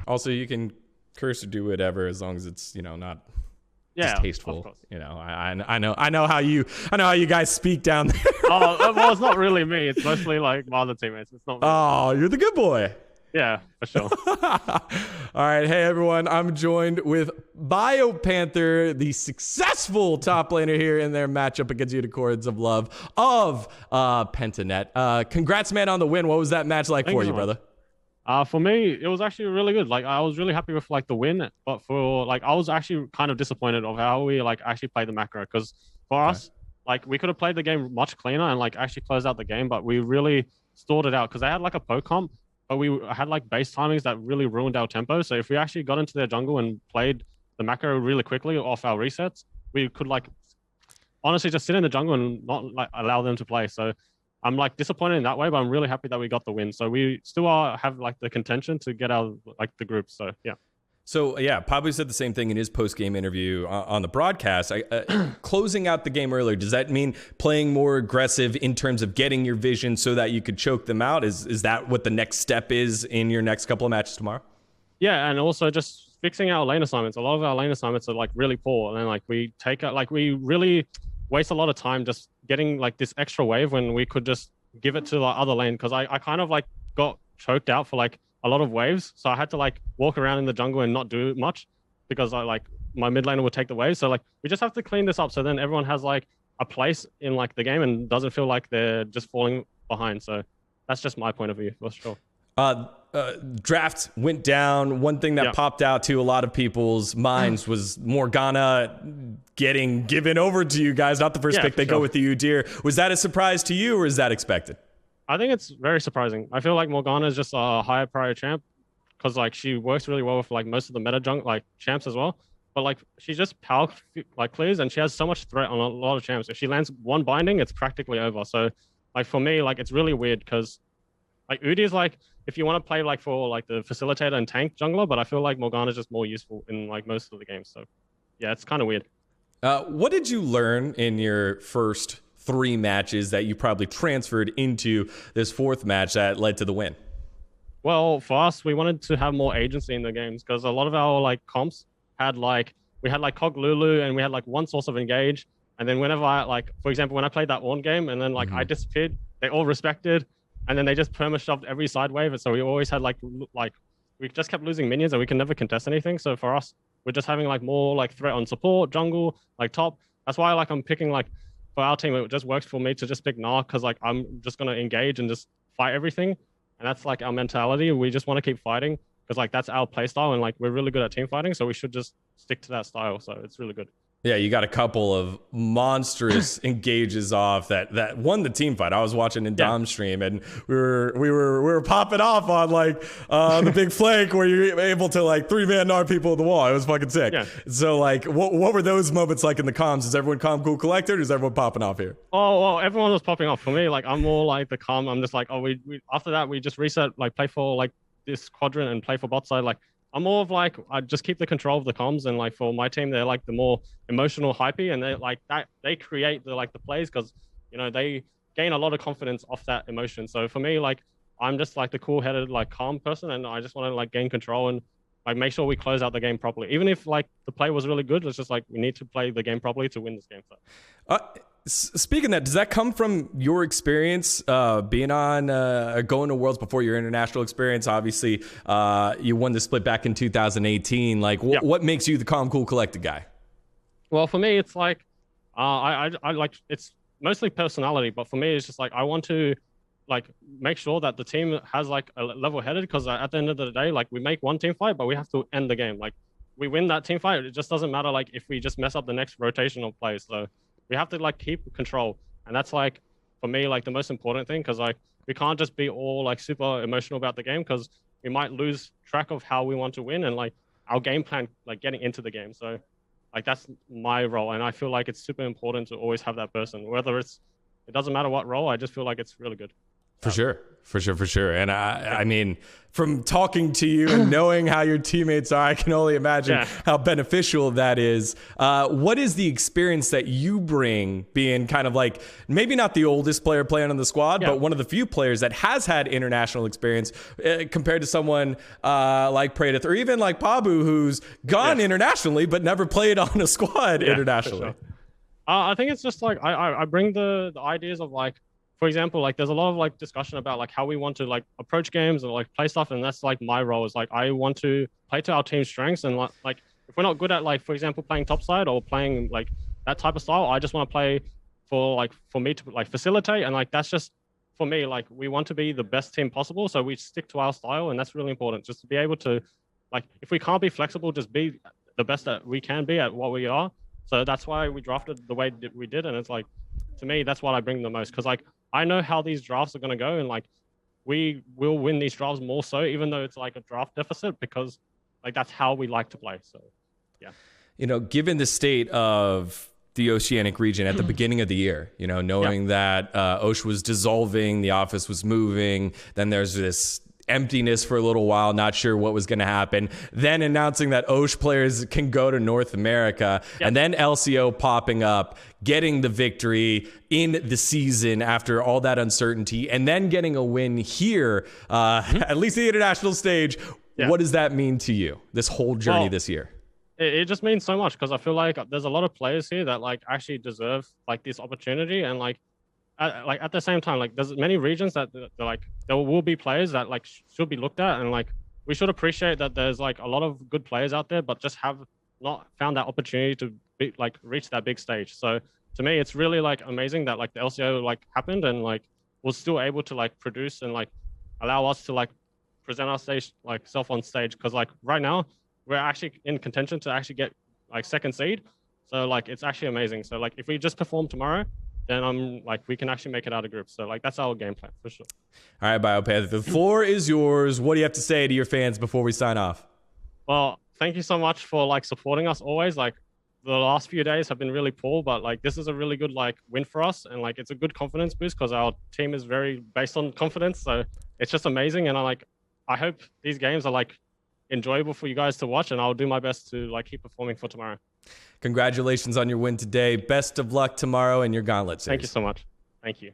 Also, you can curse or do whatever as long as it's, not distasteful. I know how you guys speak down there. Oh, well, it's not really me. It's mostly like my other teammates. It's not me. Oh, you're the good boy. Yeah, for sure. All right. Hey, everyone. I'm joined with Biopanther, the successful top laner here in their matchup against Unicorns of Love of Pentanet. Congrats, man, on the win. What was that match like for you, brother? For me, it was actually really good. Like, I was really happy with like the win, but I was actually kind of disappointed of how we like actually played the macro. Because for us, like, we could have played the game much cleaner and like actually closed out the game, but we really stalled it out because they had like a poke comp, but we had like base timings that really ruined our tempo. So if we actually got into their jungle and played the macro really quickly off our resets, we could like honestly just sit in the jungle and not like allow them to play. So I'm like disappointed in that way, but I'm really happy that we got the win. So we still have like the contention to get out like the group. So yeah. So yeah, Pablo said the same thing in his post-game interview on the broadcast. Closing out the game earlier, does that mean playing more aggressive in terms of getting your vision so that you could choke them out? Is that what the next step is in your next couple of matches tomorrow? Yeah, and also just fixing our lane assignments. A lot of our lane assignments are like really poor, and then like we really waste a lot of time just getting like this extra wave when we could just give it to the other lane. Because I kind of like got choked out for like a lot of waves, so I had to like walk around in the jungle and not do much because my mid laner would take the waves. So like we just have to clean this up so then everyone has like a place in like the game and doesn't feel like they're just falling behind. So that's just my point of view for sure. Draft went down. One thing that popped out to a lot of people's minds was Morgana getting given over to you guys. Not the first pick. They go with the Udyr. Was that a surprise to you, or is that expected? I think it's very surprising. I feel like Morgana is just a higher prior champ because like she works really well with like most of the meta like champs as well. But like she just power like clears and she has so much threat on a lot of champs. If she lands one binding, it's practically over. So like for me, like it's really weird because like Udyr is like if you want to play like for like the facilitator and tank jungler, but I feel like Morgana is just more useful in like most of the games. So yeah, it's kind of weird. What did you learn in your first 3 matches that you probably transferred into this 4th match that led to the win? Well, for us, we wanted to have more agency in the games because a lot of our like comps had like we had like Cog Lulu and we had like one source of engage. And then whenever I like, for example, when I played that Ornn game and then like I disappeared, they all respected, and then they just perma shoved every side wave. And so we always had like we just kept losing minions and we can never contest anything. So for us, we're just having like more like threat on support, jungle, like top. That's why like I'm picking like. For our team, it just works for me to just pick Gnar because like I'm just gonna engage and just fight everything, and that's like our mentality. We just want to keep fighting because like that's our play style, and like we're really good at team fighting, so we should just stick to that style. So it's really good. Yeah, you got a couple of monstrous engages off that won the team fight. I was watching in Dom's stream, and we were popping off on like the big flank where you're able to like 3-man gnar people at the wall. It was fucking sick. Yeah. So like, what were those moments like in the comms? Is everyone calm, cool, collected, or is everyone popping off here? Oh, well, everyone was popping off. For me, like I'm more like the calm. I'm just like, oh, we after that we just reset, like play for like this quadrant and play for bot side. Like I'm more of like I just keep the control of the comms, and like for my team they're like the more emotional hypey, and they like that they create the plays because they gain a lot of confidence off that emotion. So for me, like I'm just like the cool-headed like calm person, and I just want to like gain control and like make sure we close out the game properly. Even if like the play was really good, it's just like we need to play the game properly to win this game. So. Speaking of that, does that come from your experience being on going to Worlds before your international experience? Obviously, you won the split back in 2018. Like, what makes you the calm, cool, collected guy? Well, for me, it's like I like it's mostly personality, but for me, it's just like I want to like make sure that the team has like a level-headed because at the end of the day, like we make one team fight, but we have to end the game. Like we win that team fight, it just doesn't matter like if we just mess up the next rotational play. So. We have to like keep control, and that's like for me like the most important thing because like we can't just be all like super emotional about the game because we might lose track of how we want to win and like our game plan like getting into the game. So like that's my role, and I feel like it's super important to always have that person, whether it doesn't matter what role. I just feel like it's really good. For sure. For sure. And I mean, from talking to you and knowing how your teammates are, I can only imagine how beneficial that is. What is the experience that you bring being kind of like, maybe not the oldest player playing on the squad, but one of the few players that has had international experience compared to someone like Praedyth or even like Pabu, who's gone internationally but never played on a squad internationally? Sure. I think it's just like, I bring the ideas of like, for example, like there's a lot of like discussion about like how we want to like approach games and like play stuff, and that's like my role is like I want to play to our team's strengths, and like if we're not good at like, for example, playing topside or playing like that type of style, I just want to play for me to like facilitate, and like that's just for me, like we want to be the best team possible, so we stick to our style, and that's really important, just to be able to like, if we can't be flexible, just be the best that we can be at what we are. So that's why we drafted the way that we did, and it's like, to me, that's what I bring the most, because like I know how these drafts are going to go, and like we will win these drafts more so, even though it's like a draft deficit, because like that's how we like to play. So yeah, you know, given the state of the Oceanic region at the beginning of the year, you know, knowing that Osh was dissolving, the office was moving, then there's this emptiness for a little while, not sure what was going to happen, then announcing that Osh players can go to North America, and then LCO popping up, getting the victory in the season after all that uncertainty, and then getting a win here, at least the international stage. What does that mean to you, this whole journey this year? It just means so much, because I feel like there's a lot of players here that like actually deserve like this opportunity, and like at the same time, like there's many regions that like there will be players that like should be looked at, and like we should appreciate that there's like a lot of good players out there, but just have not found that opportunity to be, like reach that big stage. So to me, it's really like amazing that like the LCO like happened, and like was still able to like produce and like allow us to like present our stage like self on stage, because like right now we're actually in contention to actually get like second seed. So like it's actually amazing. So like if we just perform tomorrow, then I'm like, we can actually make it out of group. So like that's our game plan for sure. All right, Biopanther, the floor is yours. What do you have to say to your fans before we sign off? Well, thank you so much for like supporting us always. Like the last few days have been really poor, but like this is a really good like win for us, and like it's a good confidence boost, because our team is very based on confidence. So it's just amazing, and I hope these games are like enjoyable for you guys to watch, and I'll do my best to like keep performing for tomorrow. Congratulations on your win today. Best of luck tomorrow in your gauntlet series. Thank you so much. Thank you.